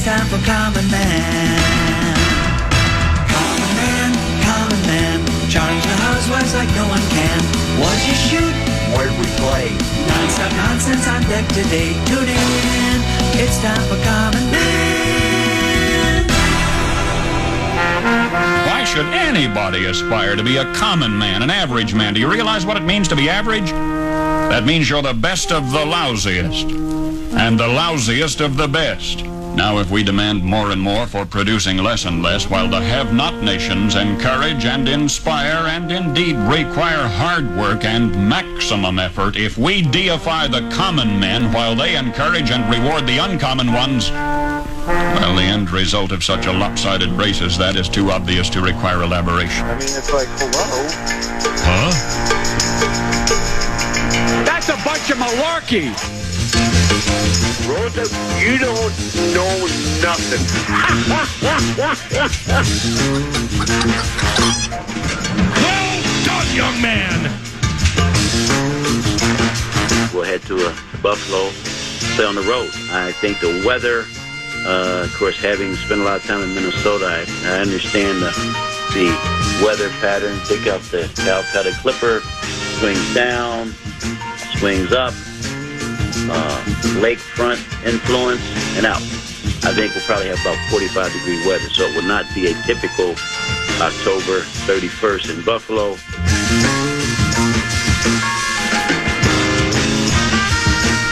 time for Common Man. Common Man, charge the housewives like no one can. What you shoot? Where we play? Non-stop nonsense on deck today. Tune in, it's time for Common Man. Why should anybody aspire to be a common man, an average man? Do you realize what it means to be average? That means you're the best of the lousiest, and the lousiest of the best. Now, if we demand more and more for producing less and less, while the have-not nations encourage and inspire and indeed require hard work and maximum effort, if we deify the common men while they encourage and reward the uncommon ones, well, the end result of such a lopsided race as that is too obvious to require elaboration. I mean, it's like, hello? Huh? That's a bunch of malarkey. Rosa, you don't know nothing. Well done, young man. We'll head to Buffalo, stay on the road. I think the weather, of course, having spent a lot of time in Minnesota, I understand the weather pattern. Pick up the Calcutta Clipper, swings down, swings up, lakefront influence, and out. I think we'll probably have about 45-degree weather, so it will not be a typical October 31st in Buffalo.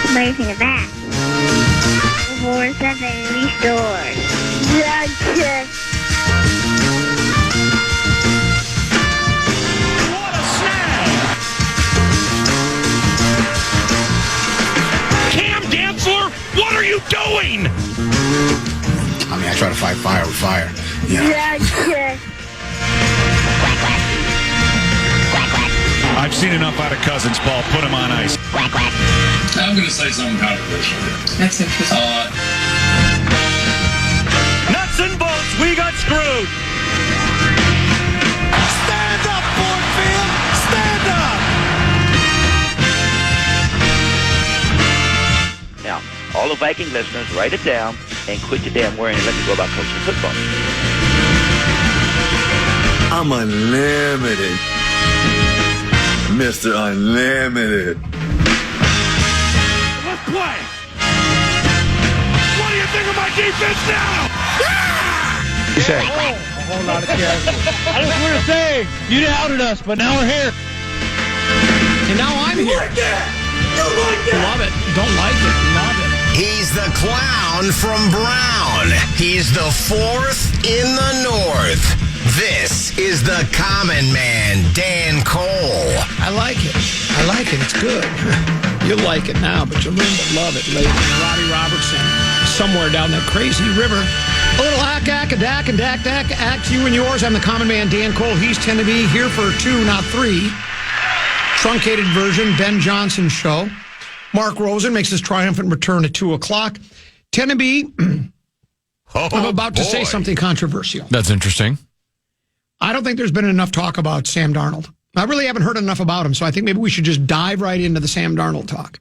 What do you think of that? 4-7 restores. Gotcha. What a snag! Cam Dantzler, what are you doing? I mean, I try to fight fire with fire. Yeah. Gotcha. I've seen enough out of Cousins, Paul. Put him on ice. I'm going to say something controversial. That's interesting. Nuts and bolts, we got screwed. Stand up, Fordfield! Stand up! Now, all the Viking listeners, write it down and quit your damn worrying and let me go about coaching football. I'm unlimited. Mr. Unlimited. Let's play! What do you think of my defense now? You say? A whole lot of character. I just want to say, you doubted us, but now we're here. And now I'm here. Like that? You like that? Love it. Don't like it. Love it. He's the clown from Brown. He's the fourth in the North. This is the Common Man, Dan Cole. I like it. I like it. It's good. You'll like it now, but you'll learn to love it later. Robbie Robertson, somewhere down that crazy river. A little ack, a dack, and dack, act you and yours. I'm the Common Man, Dan Cole. He's 10 to be here for 2, not 3. Truncated version, Ben Johnson show. Mark Rosen makes his triumphant return at 2 o'clock. 10 to be. I'm about to say something controversial. That's interesting. I don't think there's been enough talk about Sam Darnold. I really haven't heard enough about him, so I think maybe we should just dive right into the Sam Darnold talk.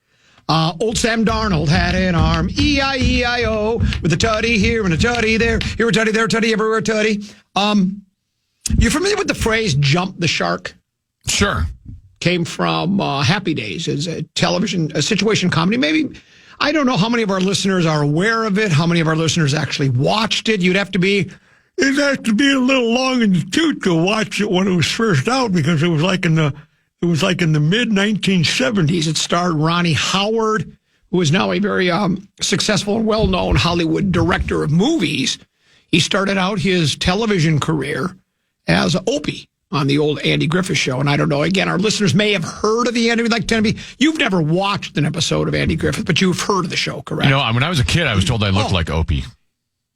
Old Sam Darnold had an arm, E-I-E-I-O, with a tutty here and a tutty there, here a tutty, there a tutty, everywhere a tutty. You familiar with the phrase "jump the shark"? Sure. Came from Happy Days, as a situation comedy. Maybe, I don't know how many of our listeners are aware of it, how many of our listeners actually watched it. It'd have to be a little long in the tooth to watch it when it was first out, because it was like in the mid-1970s. It starred Ronnie Howard, who is now a very successful and well-known Hollywood director of movies. He started out his television career as Opie on the old Andy Griffith Show. And I don't know, again, our listeners may have heard of the Andy, like Tennessee. You've never watched an episode of Andy Griffith, but you've heard of the show, correct? You know, when I was a kid, I was told I looked like Opie.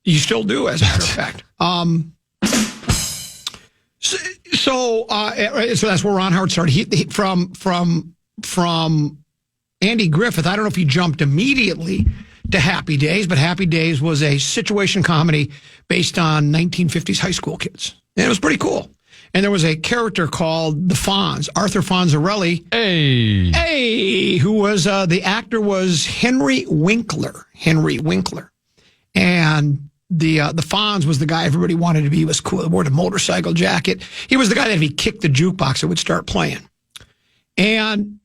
You still do, as a matter of fact. So that's where Ron Howard started. He from Andy Griffith. I don't know if he jumped immediately to Happy Days, but Happy Days was a situation comedy based on 1950s high school kids. And it was pretty cool. And there was a character called the Fonz, Arthur Fonzarelli. Who was, the actor was Henry Winkler. And the Fonz was the guy everybody wanted to be. He was cool. He wore the motorcycle jacket. He was the guy that if he kicked the jukebox, it would start playing. And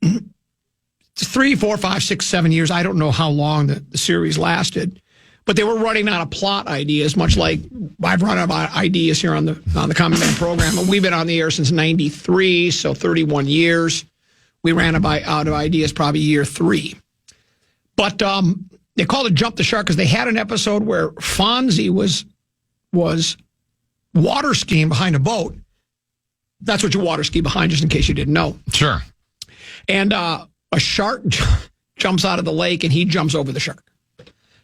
3, 4, 5, 6, 7 years, I don't know how long the series lasted, but they were running out of plot ideas, much like I've run out of ideas here on the Common Man program. And we've been on the air since 93, so 31 years. We ran out of ideas probably year 3. But they called it Jump the Shark because they had an episode where Fonzie was water skiing behind a boat. That's what you water ski behind, just in case you didn't know. Sure. And a shark jumps out of the lake, and he jumps over the shark.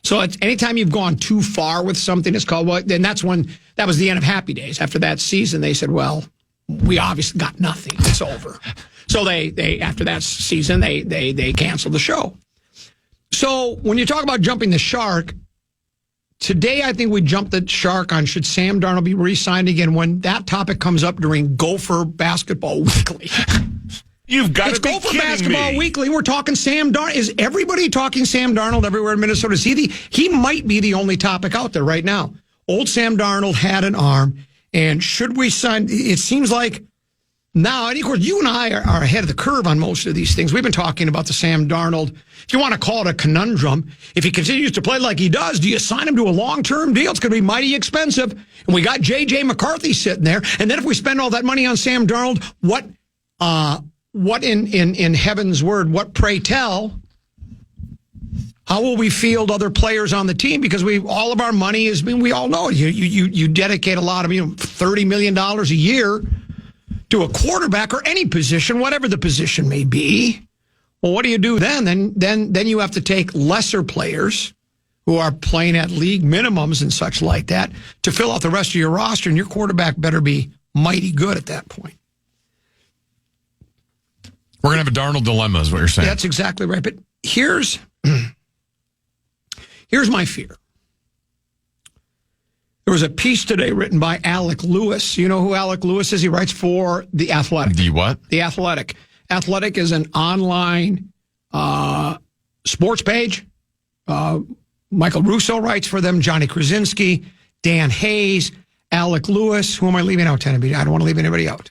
So it's anytime you've gone too far with something, it's called what? Then that was the end of Happy Days. After that season, they said, well, we obviously got nothing. It's over. So they after that season, they canceled the show. So when you talk about jumping the shark, today I think we jumped the shark on should Sam Darnold be re-signed again when that topic comes up during Gopher Basketball Weekly. You've got It's to be Gopher kidding Basketball me. Weekly. We're talking Sam Darnold. Is everybody talking Sam Darnold everywhere in Minnesota? He might be the only topic out there right now. Old Sam Darnold had an arm, and should we sign? It seems like now, and of course, you and I are ahead of the curve on most of these things. We've been talking about the Sam Darnold. If you want to call it a conundrum, if he continues to play like he does, do you sign him to a long-term deal? It's going to be mighty expensive. And we got J.J. McCarthy sitting there. And then if we spend all that money on Sam Darnold, what in heaven's word, what pray tell? How will we field other players on the team? Because all of our money is, we all know it. You dedicate a lot of, $30 million a year to a quarterback or any position, whatever the position may be. Well, what do you do then? Then you have to take lesser players who are playing at league minimums and such like that to fill out the rest of your roster, and your quarterback better be mighty good at that point. We're going to have a Darnold Dilemma is what you're saying. That's exactly right. But here's my fear. There was a piece today written by Alec Lewis. You know who Alec Lewis is? He writes for The Athletic. The what? The Athletic. Athletic is an online sports page. Michael Russo writes for them. Johnny Krasinski, Dan Hayes, Alec Lewis. Who am I leaving out, Tennessee? I don't want to leave anybody out.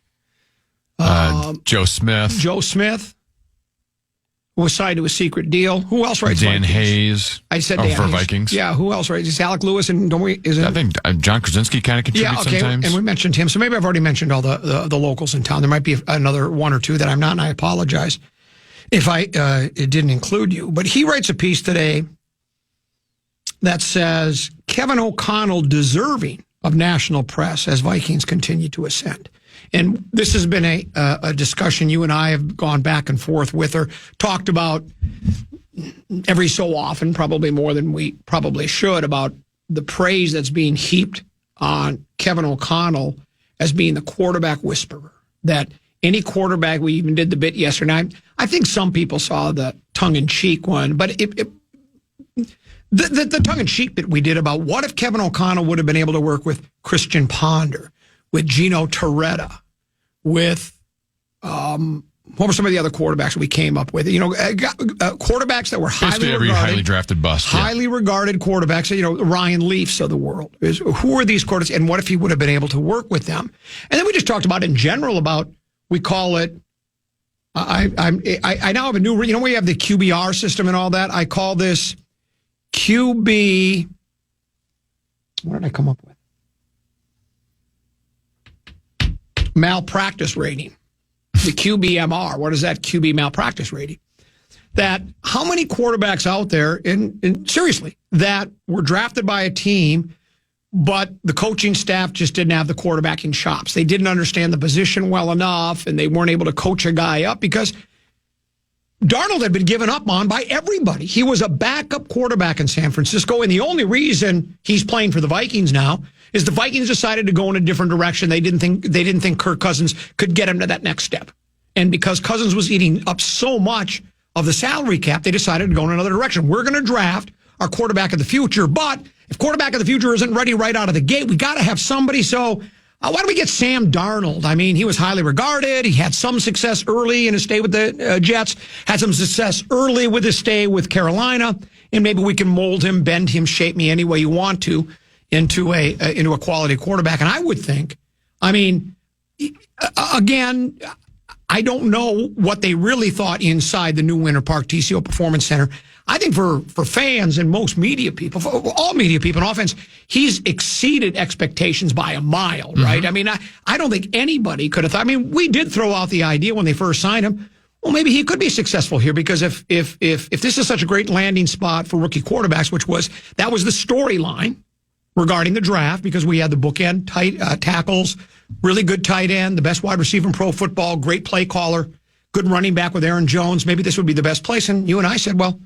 Joe Smith. Joe Smith. Who was signed to a secret deal. Who else writes Dan Vikings? Hayes. I said Dan for Hayes. Vikings. Yeah, who else writes? It's Alec Lewis, and don't we? I think John Krasinski kind of contributes sometimes. And we mentioned him. So maybe I've already mentioned all the locals in town. There might be another one or two that I'm not, and I apologize if it didn't include you. But he writes a piece today that says Kevin O'Connell deserving of national press as Vikings continue to ascend. And this has been a discussion you and I have gone back and forth with her, talked about every so often, probably more than we probably should, about the praise that's being heaped on Kevin O'Connell as being the quarterback whisperer. That any quarterback, we even did the bit yesterday. I think some people saw the tongue-in-cheek one, but the tongue-in-cheek bit we did about what if Kevin O'Connell would have been able to work with Christian Ponder, with Gino Torretta, with what were some of the other quarterbacks we came up with? Quarterbacks that were highly drafted bust, highly regarded quarterbacks. Ryan Leafs of the world. Who are these quarterbacks, and what if he would have been able to work with them? And then we just talked about in general about we call it. I now have a new. We have the QBR system and all that. I call this QB. What did I come up with? Malpractice rating. The QBMR. What is that QB malpractice rating? That how many quarterbacks out there, and seriously, that were drafted by a team, but the coaching staff just didn't have the quarterbacking chops. They didn't understand the position well enough, and they weren't able to coach a guy up because Darnold had been given up on by everybody. He was a backup quarterback in San Francisco, and the only reason he's playing for the Vikings now is the Vikings decided to go in a different direction. They didn't think Kirk Cousins could get him to that next step. And because Cousins was eating up so much of the salary cap, they decided to go in another direction. We're going to draft our quarterback of the future, but if quarterback of the future isn't ready right out of the gate, we got to have somebody. So why don't we get Sam Darnold? I mean, he was highly regarded. He had some success early in his stay with the Jets, had some success early with his stay with Carolina. and maybe we can mold him, bend him, shape me any way you want to into a quality quarterback. And I would think, I mean, again, I don't know what they really thought inside the new Winter Park TCO Performance Center. I think for fans and most media people, for all media people in offense, he's exceeded expectations by a mile, right? I mean, I don't think anybody could have thought. I mean, we did throw out the idea when they first signed him, well, maybe he could be successful here, because if this is such a great landing spot for rookie quarterbacks, that was the storyline regarding the draft, because we had the bookend tackles, really good tight end, the best wide receiver in pro football, great play caller, good running back with Aaron Jones. Maybe this would be the best place. And you and I said, well,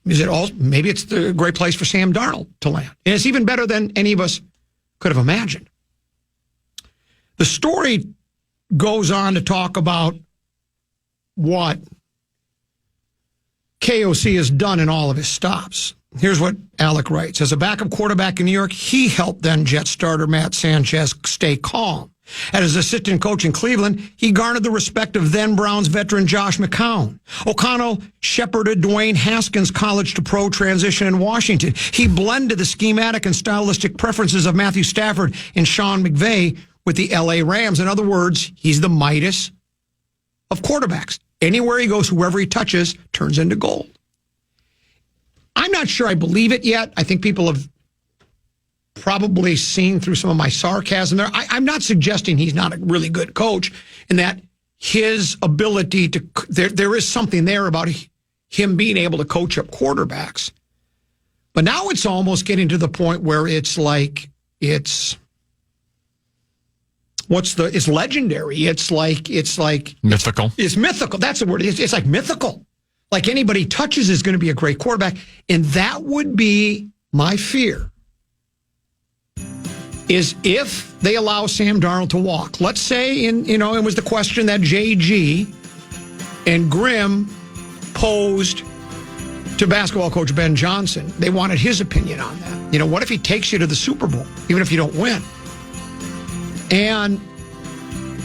maybe it's the great place for Sam Darnold to land. And it's even better than any of us could have imagined. The story goes on to talk about what KOC has done in all of his stops. Here's what Alec writes. As a backup quarterback in New York, he helped then Jet starter Matt Sanchez stay calm. As assistant coach in Cleveland, he garnered the respect of then Browns veteran Josh McCown. O'Connell shepherded Dwayne Haskins' college to pro transition in Washington. He blended the schematic and stylistic preferences of Matthew Stafford and Sean McVay with the LA Rams. In other words, he's the Midas of quarterbacks. Anywhere he goes, whoever he touches turns into gold. I'm not sure I believe it yet. I think people have probably seen through some of my sarcasm there. I'm not suggesting he's not a really good coach, and that his ability to, there is something there about him being able to coach up quarterbacks. But now it's almost getting to the point where it's like, it's legendary. It's like mythical. It's mythical. That's the word. It's like mythical. Like anybody touches is going to be a great quarterback. And that would be my fear, is if they allow Sam Darnold to walk. Let's say, it was the question that JG and Grimm posed to basketball coach Ben Johnson. They wanted his opinion on that. What if he takes you to the Super Bowl, even if you don't win? And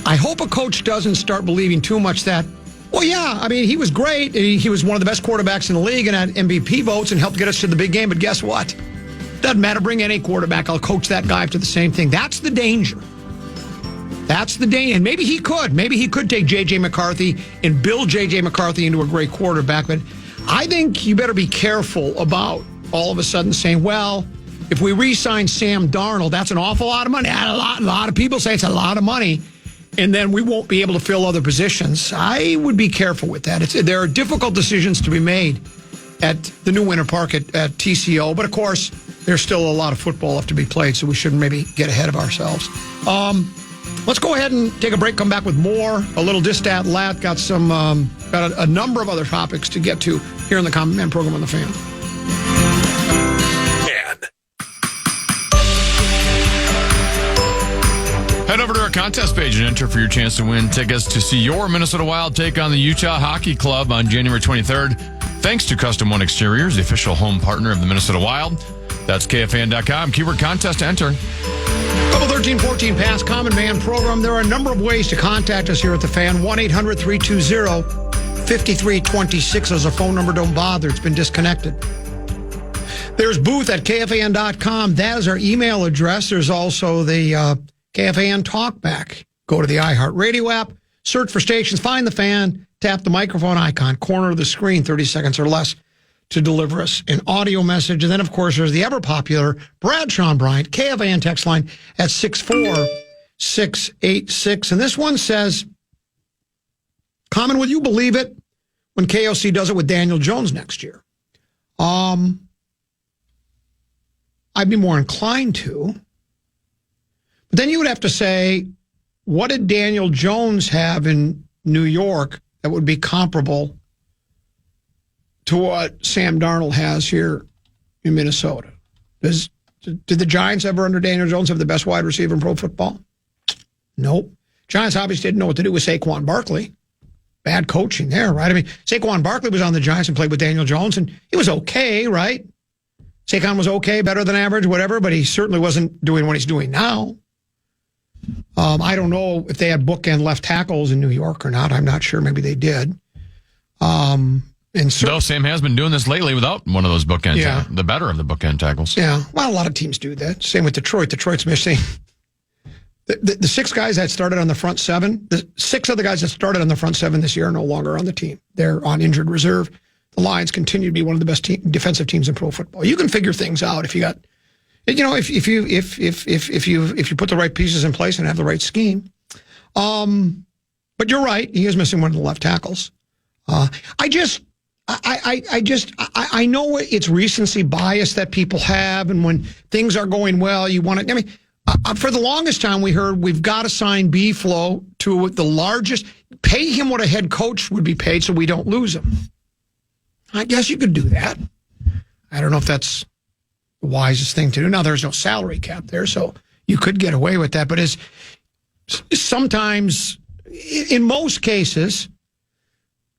I hope a coach doesn't start believing too much that, well, yeah, I mean, he was great. He was one of the best quarterbacks in the league and had MVP votes and helped get us to the big game. But guess what? Doesn't matter. Bring any quarterback. I'll coach that guy to the same thing. That's the danger. That's the danger. And maybe he could. Maybe he could take J.J. McCarthy and build J.J. McCarthy into a great quarterback. But I think you better be careful about all of a sudden saying, well, if we re-sign Sam Darnold, that's an awful lot of money. A lot of people say it's a lot of money, and then we won't be able to fill other positions. I would be careful with that. There are difficult decisions to be made at the new Winter Park at TCO, but of course, there's still a lot of football left to be played, so we shouldn't maybe get ahead of ourselves. Let's go ahead and take a break, come back with more. A little Distat Lat, got a number of other topics to get to here in the Common Man program on the Fan. Head over to our contest page and enter for your chance to win tickets to see your Minnesota Wild take on the Utah Hockey Club on January 23rd. Thanks to Custom One Exteriors, the official home partner of the Minnesota Wild. That's KFAN.com. Keyword contest to enter. Double 1314 Pass Common Man program. There are a number of ways to contact us here at the Fan. 1-800-320-5326 is our phone number. Don't bother. It's been disconnected. There's booth at KFAN.com. That is our email address. There's also the KFAN Talkback. Go to the iHeartRadio app, search for stations, find the Fan, tap the microphone icon, corner of the screen, 30 seconds or less to deliver us an audio message. And then, of course, there's the ever-popular Bradshaw and Bryant KFAN text line at 64686. And this one says, Common, will you believe it when KOC does it with Daniel Jones next year? I'd be more inclined to. But then you would have to say, what did Daniel Jones have in New York that would be comparable to what Sam Darnold has here in Minnesota? Did the Giants ever, under Daniel Jones, have the best wide receiver in pro football? Nope. Giants obviously didn't know what to do with Saquon Barkley. Bad coaching there, right? I mean, Saquon Barkley was on the Giants and played with Daniel Jones, and he was okay, right? Saquon was okay, better than average, whatever, but he certainly wasn't doing what he's doing now. I don't know if they had bookend left tackles in New York or not. I'm not sure. Maybe they did. Though Sam has been doing this lately without one of those bookend, Yeah. the better of the bookend tackles. Yeah, well, a lot of teams do that. Same with Detroit. Detroit's missing the 6 guys that started on the front 7. The 6 other guys that started on the front 7 this year are no longer on the team. They're on injured reserve. The Lions continue to be one of the best defensive teams in pro football. You can figure things out if you got, if you put the right pieces in place and have the right scheme. But you're right. He is missing one of the left tackles. I know it's recency bias that people have, and when things are going well, you want to. I mean, for the longest time, we heard we've got to sign B-Flow to the largest, pay him what a head coach would be paid, so we don't lose him. I guess you could do that. I don't know if that's the wisest thing to do. Now, there's no salary cap there, so you could get away with that. But sometimes, in most cases,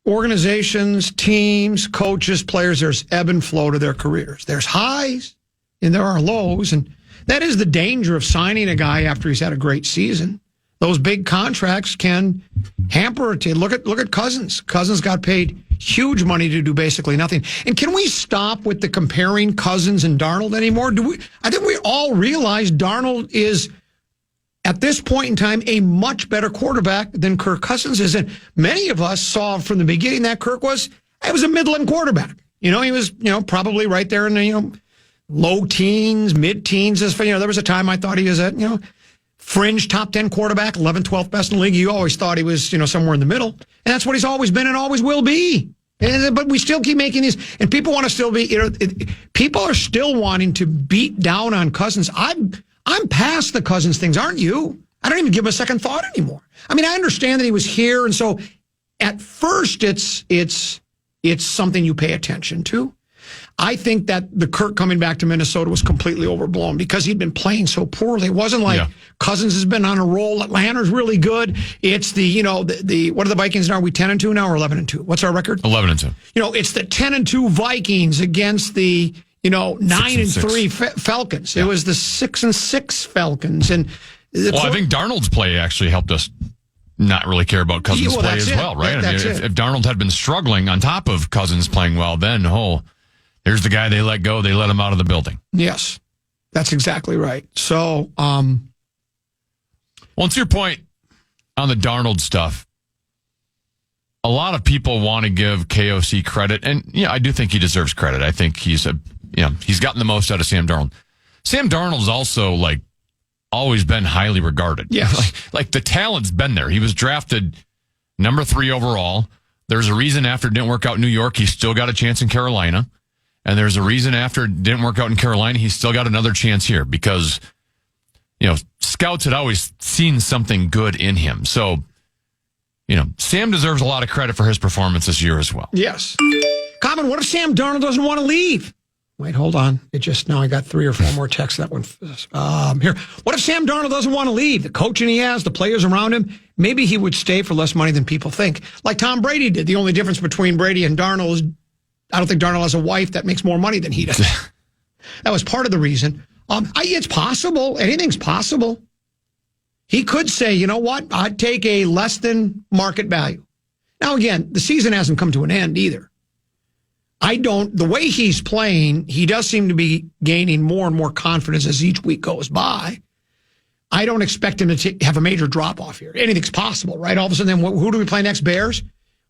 organizations, teams, coaches, players, there's ebb and flow to their careers. There's highs and there are lows. And that is the danger of signing a guy after he's had a great season. Those big contracts can hamper a team. Look at Cousins. Cousins got paid huge money to do basically nothing. And can we stop with the comparing Cousins and Darnold anymore? I think we all realize Darnold is, at this point in time, a much better quarterback than Kirk Cousins is. And many of us saw from the beginning that Kirk was a Midland quarterback. He was, probably right there in the, low teens, mid-teens. There was a time I thought he was at, fringe top 10 quarterback, 11th, 12th best in the league. You always thought he was, somewhere in the middle. And that's what he's always been and always will be. But we still keep making these, and people want to still be, people are still wanting to beat down on Cousins. I'm past the Cousins things, aren't you? I don't even give him a second thought anymore. I mean, I understand that he was here, and so at first it's something you pay attention to. I think that the Kirk coming back to Minnesota was completely overblown because he'd been playing so poorly. It wasn't like Cousins has been on a roll. Atlanta's really good. It's the what are the Vikings now? Are we 10-2 now or 11-2? What's our record? 11-2. It's the 10-2 Vikings against the 9-3 Falcons. Yeah. It was the 6-6 Falcons, and I think Darnold's play actually helped us not really care about Cousins' play as well, right? If Darnold had been struggling on top of Cousins playing well, then here's the guy they let go. They let him out of the building. Yes, that's exactly right. So, well, to your point on the Darnold stuff, a lot of people want to give KOC credit, and I do think he deserves credit. I think he's gotten the most out of Sam Darnold. Sam Darnold's also always been highly regarded. Yes. Like the talent's been there. He was drafted number 3 overall. There's a reason after it didn't work out in New York, he still got a chance in Carolina. And there's a reason after it didn't work out in Carolina, he's still got another chance here because, scouts had always seen something good in him. So, Sam deserves a lot of credit for his performance this year as well. Yes. Common, what if Sam Darnold doesn't want to leave? Wait, hold on. Now I got 3 or 4 more texts. That one. Here. What if Sam Darnold doesn't want to leave? The coaching he has, the players around him, maybe he would stay for less money than people think. Like Tom Brady did. The only difference between Brady and Darnold is I don't think Darnold has a wife that makes more money than he does. That was part of the reason. It's possible. Anything's possible. He could say, you know what? I'd take a less than market value. Now, again, the season hasn't come to an end either. The way he's playing, he does seem to be gaining more and more confidence as each week goes by. I don't expect him to have a major drop off here. Anything's possible, right? All of a sudden, then who do we play next? Bears?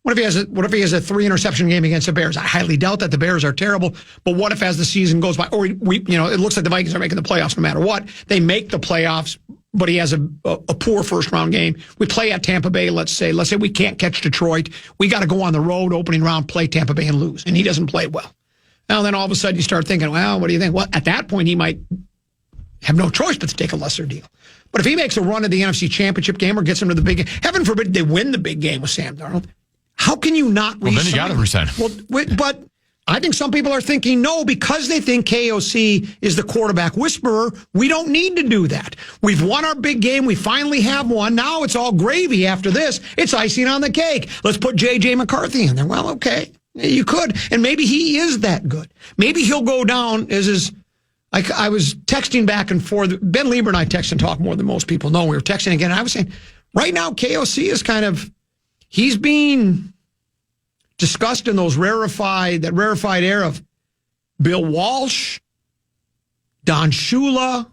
What if he has a 3 interception game against the Bears? I highly doubt that. The Bears are terrible. But what if as the season goes by, or it looks like the Vikings are making the playoffs no matter what. They make the playoffs, but he has a poor first round game. We play at Tampa Bay, let's say we can't catch Detroit. We got to go on the road, opening round, play Tampa Bay and lose. And he doesn't play well. Now then all of a sudden you start thinking, well, what do you think? Well, at that point he might have no choice but to take a lesser deal. But if he makes a run at the NFC Championship game or gets him to the big game, heaven forbid they win the big game with Sam Darnold, how can you not resign? Well, then you got to resign. Well, but I think some people are thinking, no, because they think KOC is the quarterback whisperer, we don't need to do that. We've won our big game. We finally have one. Now it's all gravy after this. It's icing on the cake. Let's put J.J. McCarthy in there. Well, okay, you could. And maybe he is that good. Maybe he'll go down as his... I was texting back and forth. Ben Lieber and I text and talk more than most people know. We were texting again. And I was saying, right now, KOC is kind of... He's being discussed in those rarefied air of Bill Walsh, Don Shula,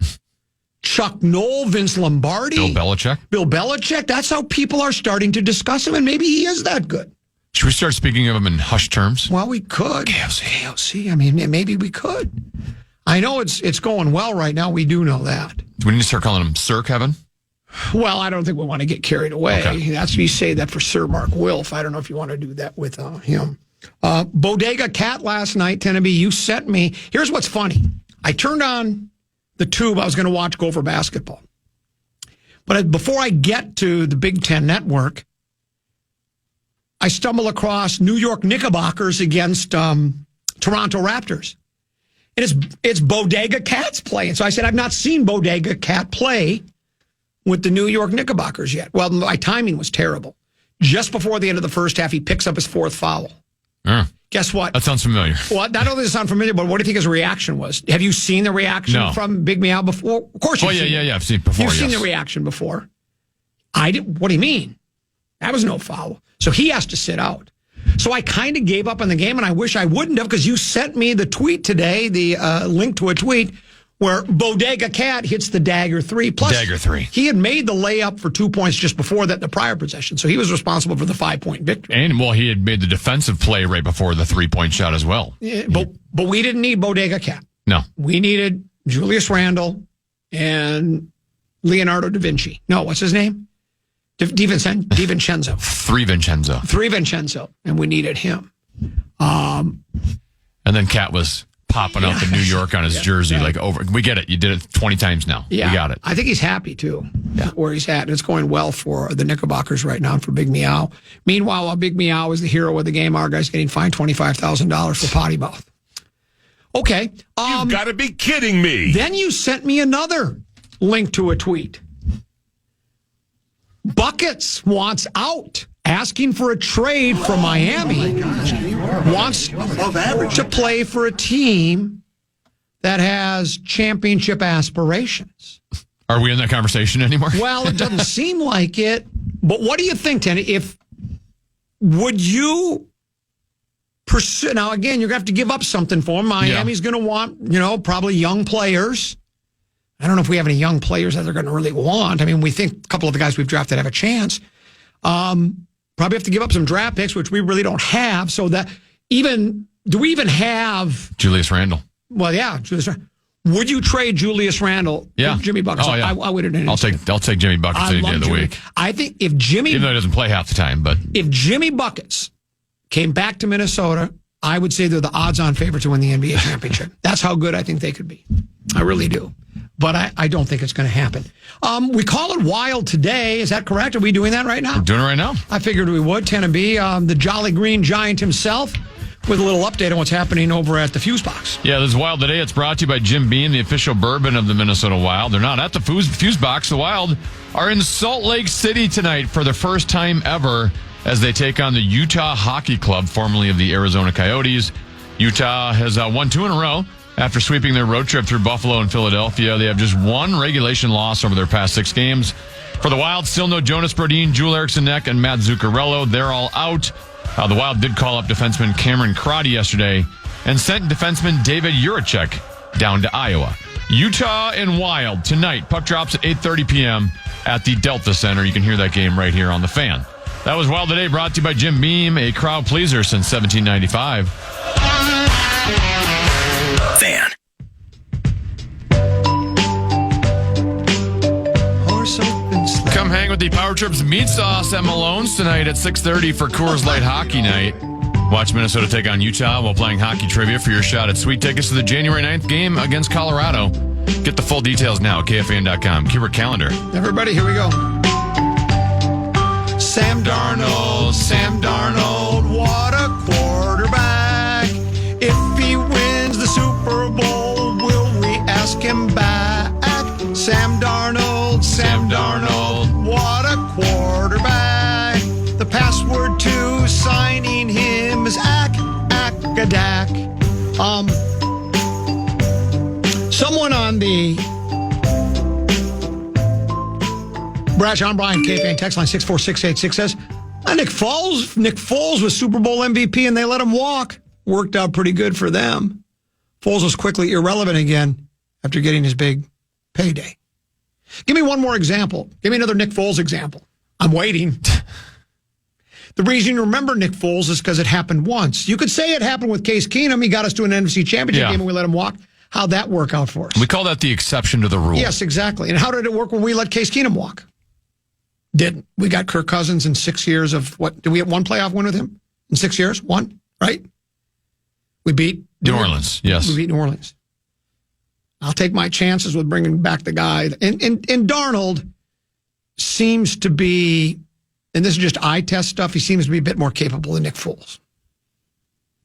Chuck Noll, Vince Lombardi. Bill Belichick. That's how people are starting to discuss him, and maybe he is that good. Should we start speaking of him in hushed terms? Well, we could. KFC. I mean, maybe we could. I know it's going well right now. We do know that. Do we need to start calling him Sir Kevin? Well, I don't think we want to get carried away. Okay. That's you say that for Sir Mark Wilf. I don't know if you want to do that with him. Bodega Cat last night, Tennessee, you sent me. Here's what's funny. I turned on the tube. I was going to watch Gopher basketball. But before I get to the Big Ten Network, I stumble across New York Knickerbockers against Toronto Raptors. And it's Bodega Cat's playing. So I said, I've not seen Bodega Cat play with the New York Knickerbockers yet. Well, my timing was terrible. Just before the end of the first half, he picks up his fourth foul. Guess what? That sounds familiar. Well, not only does it sound familiar, but what do you think his reaction was? Have you seen the reaction from Big Meow before? Of course you've seen it. Yeah, I've seen it before, You've seen the reaction before. I did. What do you mean? That was no foul. So he has to sit out. So I kind of gave up on the game, and I wish I wouldn't have, because you sent me the tweet today, the link to a tweet, where Bodega Cat hits the dagger three. Plus, he had made the layup for 2 points just before that in the prior possession, so he was responsible for the 5-point victory. And, he had made the defensive play right before the 3-point shot as well. Yeah, but we didn't need Bodega Cat. No. We needed Julius Randle and Leonardo da Vinci. No, what's his name? DiVincenzo. Three Vincenzo. And we needed him. And then Cat was popping out the New York on his jersey over. We get it. You did it 20 times now. Yeah. We got it. I think he's happy, too, where he's at. And it's going well for the Knickerbockers right now and for Big Meow. Meanwhile, while Big Meow is the hero of the game, our guy's getting fined $25,000 for potty mouth. Okay. You've got to be kidding me. Then you sent me another link to a tweet. Buckets wants out, asking for a trade from Miami. Wants to play for a team that has championship aspirations. Are we in that conversation anymore? Well, it doesn't seem like it. But what do you think, Tenny? Would you pursue? Now, again, you're going to have to give up something for him. Miami's going to want, probably young players. I don't know if we have any young players that they're going to really want. I mean, we think a couple of the guys we've drafted have a chance. Probably have to give up some draft picks, which we really don't have. So that do we even have Julius Randle? Well, yeah, Julius Randle. Would you trade Julius Randle for Jimmy Buckets? Oh, yeah. I would. I'll take Jimmy Buckets any day of the week. I think if Jimmy, even though he doesn't play half the time, but if Jimmy Buckets came back to Minnesota, I would say they're the odds-on favorite to win the NBA championship. That's how good I think they could be. I really do. But I don't think it's going to happen. We call it Wild today. Is that correct? Are we doing that right now? We're doing it right now. I figured we would. Tennessee, the Jolly Green Giant himself, with a little update on what's happening over at the Fuse Box. Yeah, this is Wild today. It's brought to you by Jim Beam, the official bourbon of the Minnesota Wild. They're not at the Fuse Box. The Wild are in Salt Lake City tonight for the first time ever as they take on the Utah Hockey Club, formerly of the Arizona Coyotes. Utah has won 2 in a row. After sweeping their road trip through Buffalo and Philadelphia, they have just one regulation loss over their past 6 games. For the Wild, still no Jonas Brodin, Jule Eriksson-Ek, and Matt Zuccarello. They're all out. The Wild did call up defenseman Cameron Crotty yesterday and sent defenseman David Juracek down to Iowa. Utah and Wild tonight. Puck drops at 8:30 p.m. at the Delta Center. You can hear that game right here on The Fan. That was Wild Today, brought to you by Jim Beam, a crowd pleaser since 1795. Fan. Come hang with the Power Trips Meat Sauce at Malone's tonight at 6:30 for Coors Light Hockey Night. Watch Minnesota take on Utah while playing hockey trivia for your shot at sweet tickets to the January 9th game against Colorado. Get the full details now at KFAN.com. Keyword calendar. Everybody, here we go. Sam Darnold, what a quarterback. If he wins the Super Bowl, will we ask him back? Sam Darnold, what a quarterback. The password to signing him is Ack-Ack-a-Dak. Someone on the Brash on Brian KFAN text line 64686 says, Nick Foles was Super Bowl MVP, and they let him walk. Worked out pretty good for them. Foles was quickly irrelevant again after getting his big payday. Give me one more example. Give me another Nick Foles example. I'm waiting. The reason you remember Nick Foles is because it happened once. You could say it happened with Case Keenum. He got us to an NFC Championship game and we let him walk. How'd that work out for us? We call that the exception to the rule. Yes, exactly. And how did it work when we let Case Keenum walk? Didn't. We got Kirk Cousins in 6 years of what? Did we have one playoff win with him in 6 years? One, right? We beat New Orleans. Yes. We beat New Orleans. I'll take my chances with bringing back the guy. And Darnold seems to be, and this is just eye test stuff, he seems to be a bit more capable than Nick Foles.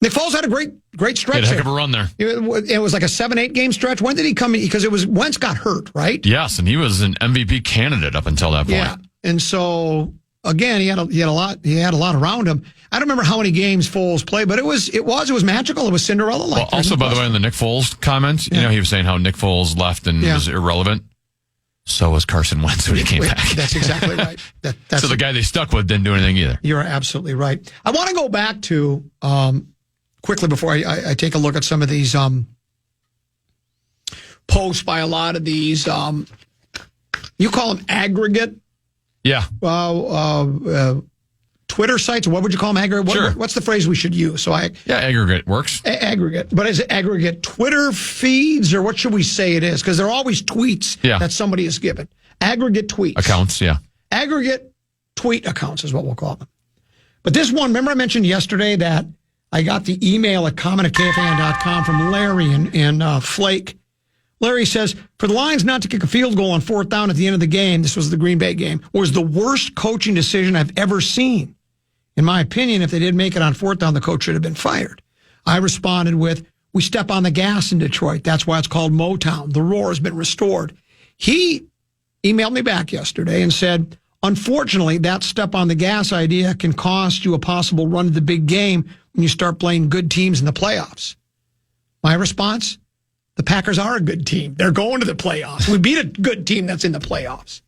Nick Foles had a great stretch. Had a heck of a run there. It was like a 7-8 game stretch. When did he come in? Because it was Wentz got hurt, right? Yes, and he was an MVP candidate up until that point. Yeah, and so again, he had a lot around him. I don't remember how many games Foles played, but it was magical. It was Cinderella-like. Well, also, by the way, in the Nick Foles comments, he was saying how Nick Foles left and was irrelevant. So was Carson Wentz when he came back. That's exactly right. So the guy they stuck with didn't do anything either. You're absolutely right. I want to go back to quickly before I take a look at some of these posts by a lot of these. You call them aggregate. Yeah. Twitter sites, or what would you call them? Aggregate? Sure. What's the phrase we should use? Aggregate works. Aggregate. But is it aggregate Twitter feeds, or what should we say it is? Because they're always tweets that somebody has given. Aggregate tweets. Accounts, yeah. Aggregate tweet accounts is what we'll call them. But this one, remember I mentioned yesterday that I got the email at comment@KFAN.com from Larry in Flake. Larry says, for the Lions not to kick a field goal on 4th down at the end of the game, this was the Green Bay game, was the worst coaching decision I've ever seen. In my opinion, if they didn't make it on 4th down, the coach should have been fired. I responded with, we step on the gas in Detroit. That's why it's called Motown. The roar has been restored. He emailed me back yesterday and said, unfortunately, that step on the gas idea can cost you a possible run to the big game when you start playing good teams in the playoffs. My response? The Packers are a good team. They're going to the playoffs. We beat a good team that's in the playoffs.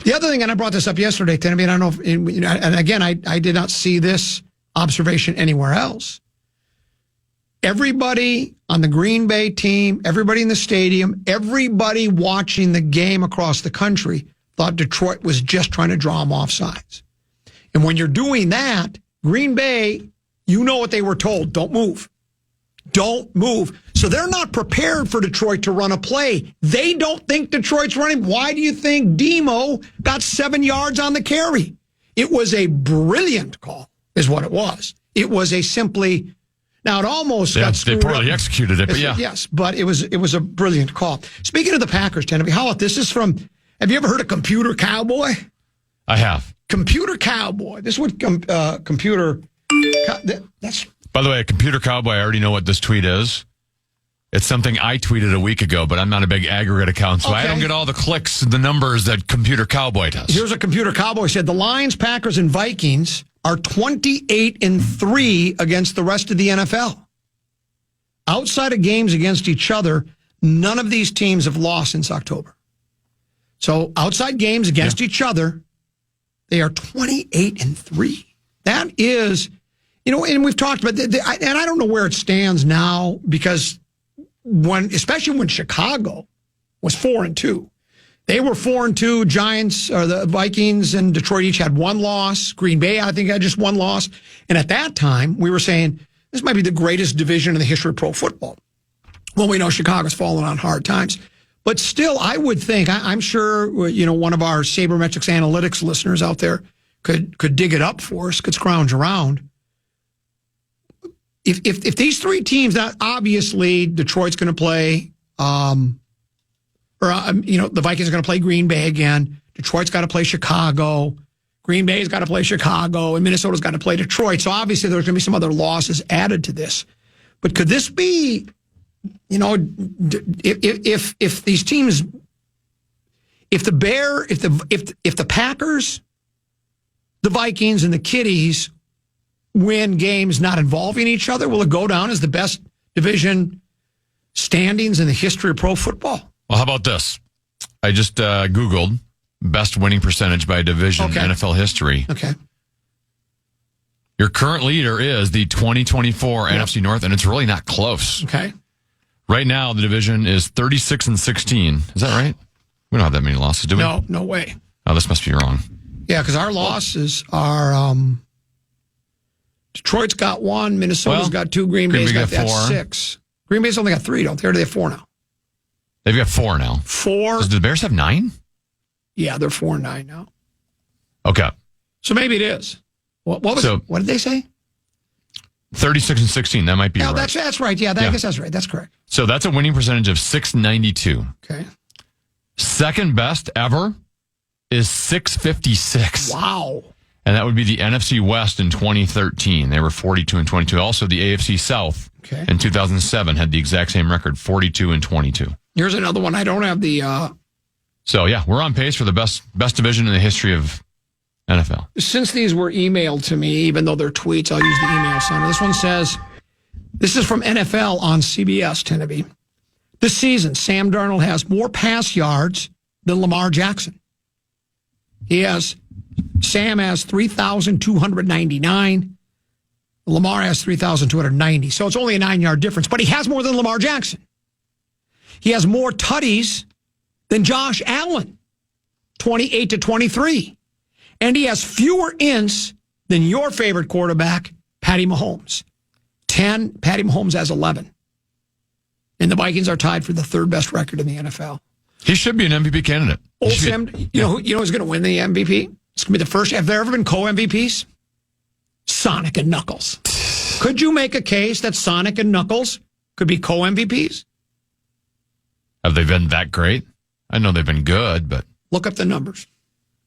The other thing, and I brought this up yesterday, Tennessee, and I don't know if, and again, I did not see this observation anywhere else. Everybody on the Green Bay team, everybody in the stadium, everybody watching the game across the country thought Detroit was just trying to draw them off sides. And when you're doing that, Green Bay, you know what they were told. Don't move. Don't move. So they're not prepared for Detroit to run a play. They don't think Detroit's running. Why do you think Demo got 7 yards on the carry? It was a brilliant call, is what it was. It was a simply, now it almost got screwed up. They poorly executed it, but yeah. Yes, but it was a brilliant call. Speaking of the Packers, Tennessee, how about this? This is from, have you ever heard of Computer Cowboy? I have. Computer Cowboy. This is what that's. By the way, Computer Cowboy, I already know what this tweet is. It's something I tweeted a week ago, but I'm not a big aggregate account, so I don't get all the clicks, the numbers that Computer Cowboy does. Here's what Computer Cowboy said. The Lions, Packers, and Vikings are 28-3 against the rest of the NFL. Outside of games against each other, none of these teams have lost since October. So outside games against each other, they are 28-3. That is... and we've talked about, and I don't know where it stands now, because especially when Chicago was 4-2, they were 4-2. Giants or the Vikings and Detroit each had one loss. Green Bay, I think, had just one loss. And at that time, we were saying this might be the greatest division in the history of pro football. Well, we know Chicago's fallen on hard times, but still, I would think, I'm sure, one of our Sabermetrics Analytics listeners out there could dig it up for us, could scrounge around. If these three teams, obviously Detroit's going to play, the Vikings are going to play Green Bay again. Detroit's got to play Chicago. Green Bay's got to play Chicago, and Minnesota's got to play Detroit. So obviously there's going to be some other losses added to this. But could this be, if these teams, if the Packers, the Vikings, and the Kitties win games not involving each other, will it go down as the best division standings in the history of pro football? Well, how about this? I just Googled best winning percentage by division in NFL history. Okay. Your current leader is the 2024 NFC North, and it's really not close. Okay. Right now, the division is 36-16. Is that right? We don't have that many losses, do we? No way. Oh, this must be wrong. Yeah, because our losses are Detroit's got 1, Minnesota's got 2, Green Bay's got 4. 6. Green Bay's only got 3, don't they? Or do they have 4 now? They've got 4 now. 4? Does the Bears have 9? Yeah, they're 4-9 now. Okay. So maybe it is. What was it? What did they say? 36-16. That might be right. That's right. Yeah, I guess that's right. That's correct. So that's a winning percentage of .692. Okay. Second best ever is .656. Wow. And that would be the NFC West in 2013. They were 42-22. Also, the AFC South in 2007 had the exact same record, 42-22. Here's another one. I don't have the... So, yeah, we're on pace for the best division in the history of NFL. Since these were emailed to me, even though they're tweets, I'll use the email center. This one says, this is from NFL on CBS, Tennessee. This season, Sam Darnold has more pass yards than Lamar Jackson. Sam has 3,299. Lamar has 3,290. So it's only a 9-yard difference, but he has more than Lamar Jackson. He has more tutties than Josh Allen, 28-23. And he has fewer ints than your favorite quarterback, Patty Mahomes. 10, Patty Mahomes has 11. And the Vikings are tied for the third best record in the NFL. He should be an MVP candidate. Old Sam, you know who's going to win the MVP? It's going to be the first. Have there ever been co-MVPs? Sonic and Knuckles. Could you make a case that Sonic and Knuckles could be co-MVPs? Have they been that great? I know they've been good, but... Look up the numbers.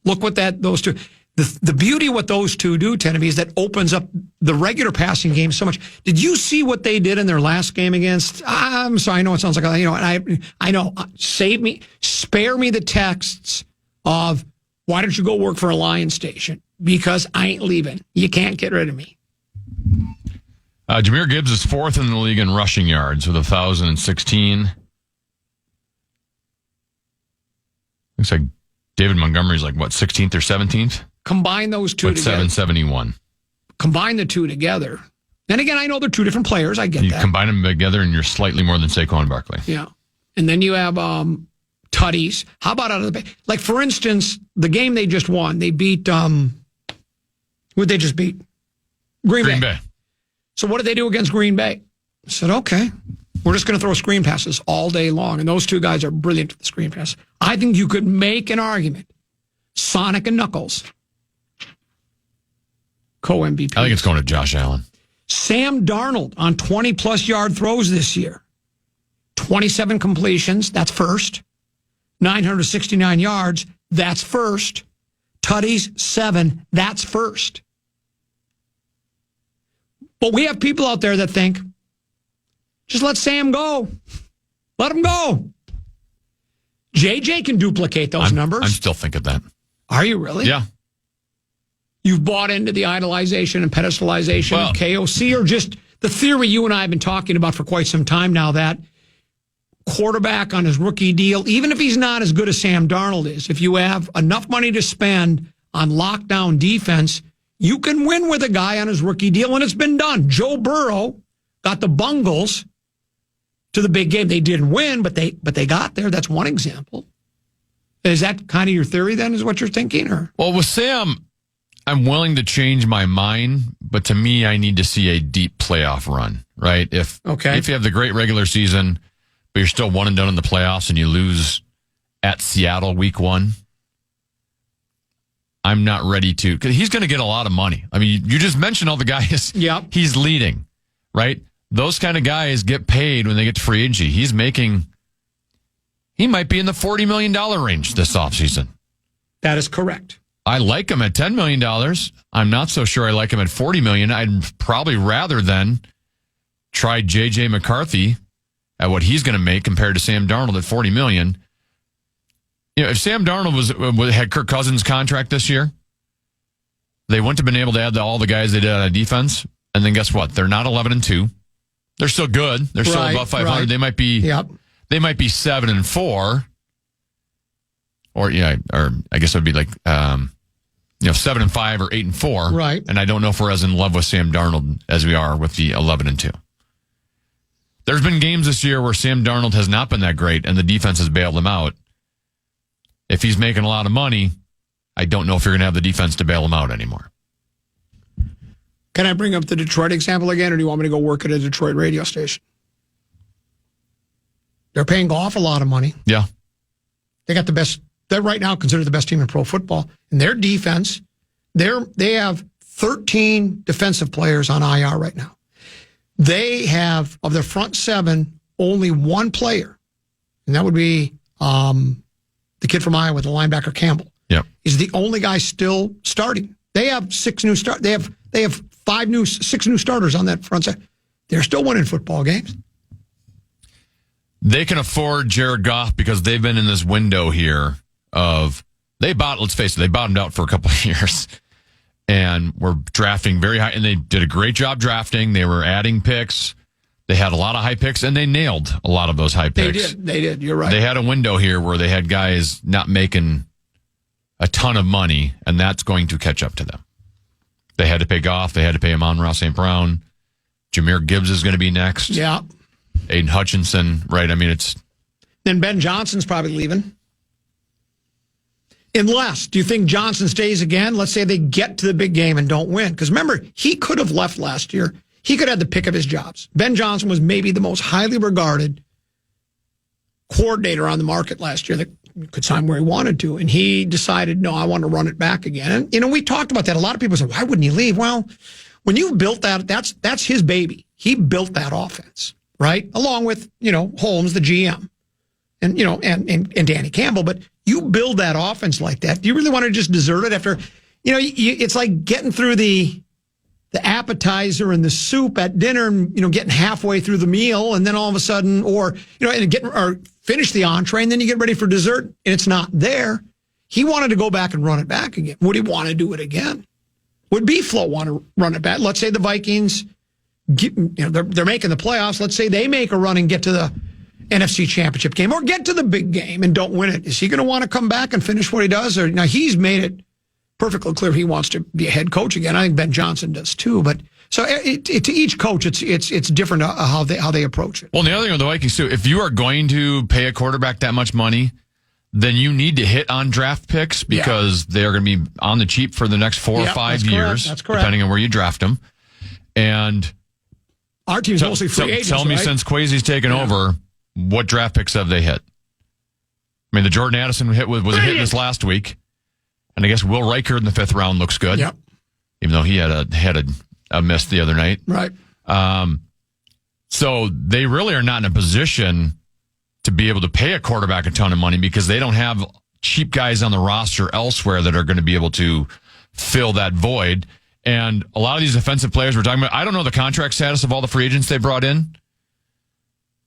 Look what those two... The beauty of what those two do, Tennessee, is that opens up the regular passing game so much. Did you see what they did in their last game against? I'm sorry, I know it sounds like, and I know, spare me the texts of, why don't you go work for a Lion station? Because I ain't leaving. You can't get rid of me. Jahmyr Gibbs is 4th in the league in rushing yards with 1,016. Looks like David Montgomery's 16th or 17th? Combine those two with together. 771. Combine the two together. And again, I know they're two different players. I get you that. Combine them together and you're slightly more than Saquon Barkley. Yeah. And then you have tutties. How about out of the... Like, for instance, the game they just won, they beat... who'd they just beat? Green Bay. So what did they do against Green Bay? I said, okay, we're just going to throw screen passes all day long. And those two guys are brilliant at the screen pass. I think you could make an argument. Sonic and Knuckles. Co-MVP. I think it's going to Josh Allen. Sam Darnold on 20-plus yard throws this year. 27 completions, that's first. 969 yards, that's first. Tutties, 7, that's first. But we have people out there that think, just let Sam go. Let him go. JJ can duplicate those numbers. I'm still thinking that. Are you really? Yeah. You've bought into the idolization and pedestalization of KOC, or just the theory you and I have been talking about for quite some time now, that quarterback on his rookie deal, even if he's not as good as Sam Darnold is, if you have enough money to spend on lockdown defense, you can win with a guy on his rookie deal, and it's been done. Joe Burrow got the Bungles to the big game. They didn't win, but they got there. That's one example. Is that kind of your theory then, is what you're thinking? Or? Well, with Sam, I'm willing to change my mind, but to me, I need to see a deep playoff run, right? If you have the great regular season, but you're still one and done in the playoffs and you lose at Seattle week 1, I'm not ready to, because he's going to get a lot of money. I mean, you just mentioned all the guys he's leading, right? Those kind of guys get paid when they get to free agency. He might be in the $40 million range this offseason. That is correct. I like him at $10 million. I'm not so sure I like him at $40 million. I'd probably rather than try J.J. McCarthy at what he's going to make compared to Sam Darnold at $40 million. You know, if Sam Darnold had Kirk Cousins' contract this year, they wouldn't have been able to add all the guys they did on defense. And then guess what? They're not 11-2. They're still good. They're still above 500. Right. They might be 7-4. Or I guess it would be like 7-5 or 8-4. Right. And I don't know if we're as in love with Sam Darnold as we are with the 11-2. There's been games this year where Sam Darnold has not been that great and the defense has bailed him out. If he's making a lot of money, I don't know if you're going to have the defense to bail him out anymore. Can I bring up the Detroit example again, or do you want me to go work at a Detroit radio station? They're paying Goff a lot of money. Yeah. They got the best. They're right now considered the best team in pro football. And their defense, they have 13 defensive players on IR right now. They have, of their front seven, only one player, and that would be the kid from Iowa, the linebacker Campbell. Yep. He's the only guy still starting. They have six new starters on that front side. They're still winning football games. They can afford Jared Goff because they've been in this window here of let's face it, they bottomed out for a couple of years and were drafting very high, and they did a great job drafting. They were adding picks. They had a lot of high picks, and they nailed a lot of those high picks. They did. You're right. They had a window here where they had guys not making a ton of money, and that's going to catch up to them. They had to pay Goff. They had to pay Amon-Ra St. Brown. Jahmyr Gibbs is going to be next. Yeah. Aiden Hutchinson, right? I mean, it's... Then Ben Johnson's probably leaving. Unless, do you think Johnson stays again? Let's say they get to the big game and don't win. Because remember, he could have left last year. He could have had the pick of his jobs. Ben Johnson was maybe the most highly regarded coordinator on the market last year that could sign where he wanted to. And he decided, no, I want to run it back again. And we talked about that. A lot of people said, why wouldn't he leave? Well, when you built that, that's his baby. He built that offense, right? Along with, Holmes, the GM, and, and Danny Campbell. But you build that offense like that. Do you really want to just desert it after, it's like getting through the appetizer and the soup at dinner and, getting halfway through the meal and then all of a sudden, or finish the entree and then you get ready for dessert and it's not there. He wanted to go back and run it back again. Would he want to do it again? Would B-Flow want to run it back? Let's say the Vikings, they're making the playoffs. Let's say they make a run and get to the NFC Championship game or get to the big game and don't win it. Is he going to want to come back and finish what he does? Or now he's made it perfectly clear he wants to be a head coach again. I think Ben Johnson does too. But so to each coach, it's different how they approach it. Well, the other thing with the Vikings too, if you are going to pay a quarterback that much money, then you need to hit on draft picks because they are going to be on the cheap for the next 4 or 5 years, that's correct. Depending on where you draft them. And our team's mostly free agents. Tell me, right? Since Kwesi's taken over, what draft picks have they hit? I mean, the Jordan Addison hit was a hit this last week. And I guess Will Riker in the 5th round looks good. Yep. Even though he had a miss the other night. Right. So they really are not in a position to be able to pay a quarterback a ton of money because they don't have cheap guys on the roster elsewhere that are going to be able to fill that void. And a lot of these defensive players we're talking about, I don't know the contract status of all the free agents they brought in,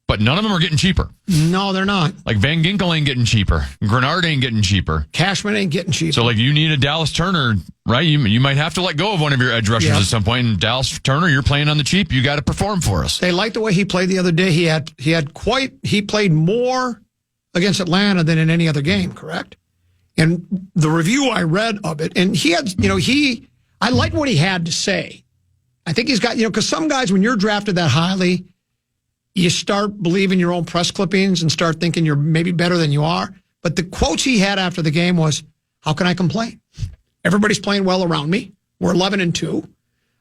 but none of them are getting cheaper. No, they're not. Like Van Ginkel ain't getting cheaper. Grenard ain't getting cheaper. Cashman ain't getting cheaper. So, you need a Dallas Turner, right? You might have to let go of one of your edge rushers at some point. And Dallas Turner, you're playing on the cheap. You got to perform for us. They liked the way he played the other day. He played more against Atlanta than in any other game, correct? And the review I read of it, and he had, I liked what he had to say. I think he's got, because some guys, when you're drafted that highly, you start believing your own press clippings and start thinking you're maybe better than you are. But the quotes he had after the game was, how can I complain? Everybody's playing well around me. We're 11-2.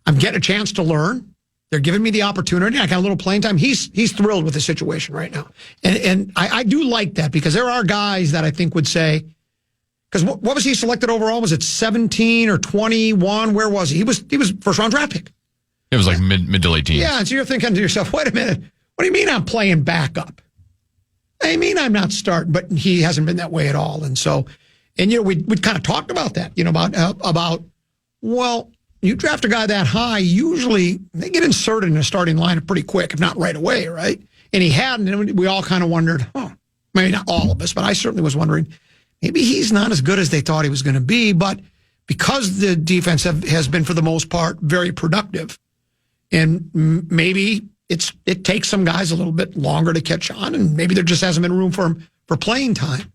I'm getting a chance to learn. They're giving me the opportunity. I got a little playing time. He's thrilled with the situation right now. And I do like that because there are guys that I think would say, because what was he selected overall? Was it 17 or 21? Where was he? He was first round draft pick. It was like mid to late teens. Yeah, and so you're thinking to yourself, wait a minute. What do you mean I'm playing backup? I mean, I'm not starting, but he hasn't been that way at all. And so, we kind of talked about that, about, well, you draft a guy that high, usually they get inserted in a starting lineup pretty quick, if not right away, right? And he hadn't, and we all kind of wondered, maybe not all of us, but I certainly was wondering, maybe he's not as good as they thought he was going to be, but because the defense has been, for the most part, very productive, and maybe it takes some guys a little bit longer to catch on, and maybe there just hasn't been room for him for playing time.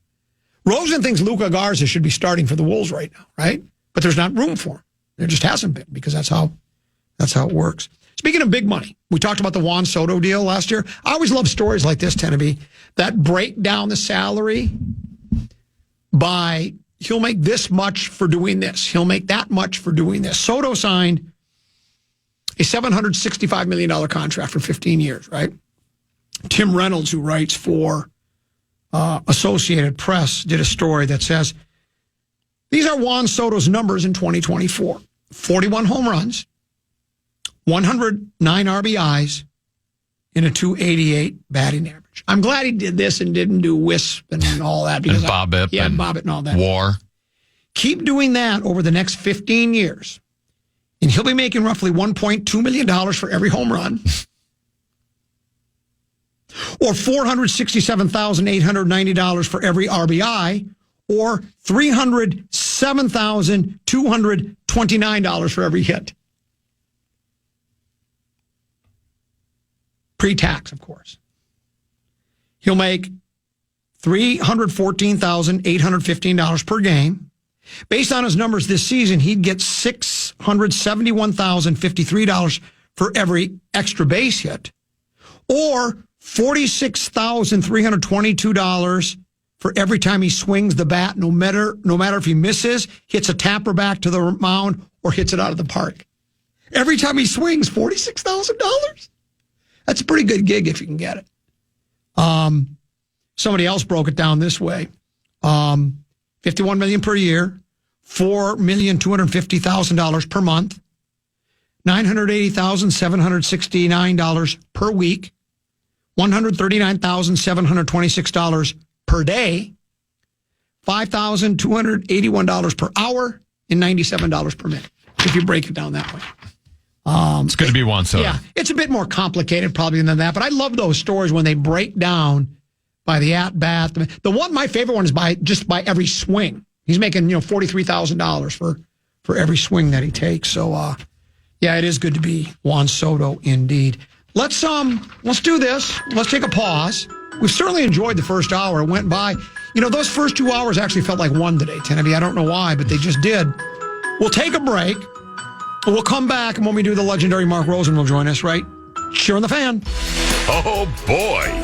Rosen thinks Luka Garza should be starting for the Wolves right now, right? but there's not room for him. There just hasn't been, because that's how it works. Speaking of big money, we talked about the Juan Soto deal last year. I always love stories like this, Teneby, that break down the salary by he'll make this much for doing this. He'll make that much for doing this. Soto signed a $765 million contract for 15 years, right? Tim Reynolds, who writes for Associated Press, did a story that says, these are Juan Soto's numbers in 2024. 41 home runs, 109 RBIs, and a 288 batting average. I'm glad he did this and didn't do WISP and all that. Because and BOBIP. Yeah, and BOBIP and all that. WAR. Keep doing that over the next 15 years, and he'll be making roughly $1.2 million for every home run, or $467,890 for every RBI, or $307,229 for every hit. Pre-tax, of course. He'll make $314,815 per game. Based on his numbers this season, he'd get $671,053 for every extra base hit, or $46,322 for every time he swings the bat, no matter if he misses, hits a tapper back to the mound, or hits it out of the park. Every time he swings, $46,000. That's a pretty good gig if you can get it. Somebody else broke it down this way. $51 million per year, $4,250,000 per month, $980,769 per week, $139,726 per day, $5,281 per hour, and $97 per minute, if you break it down that way. It's good to be Juan Soto. Yeah, it's a bit more complicated probably than that, but I love those stories when they break down by the at-bat. My favorite one is by every swing. He's making, $43,000 for every swing that he takes. So, it is good to be Juan Soto indeed. Let's do this. Let's take a pause. We've certainly enjoyed the first hour. It went by. Those first 2 hours actually felt like one today, Teneby. I don't know why, but they just did. We'll take a break. We'll come back, and when we do, the legendary Mark Rosen will join us, right? Cheer on the fan. Oh, boy.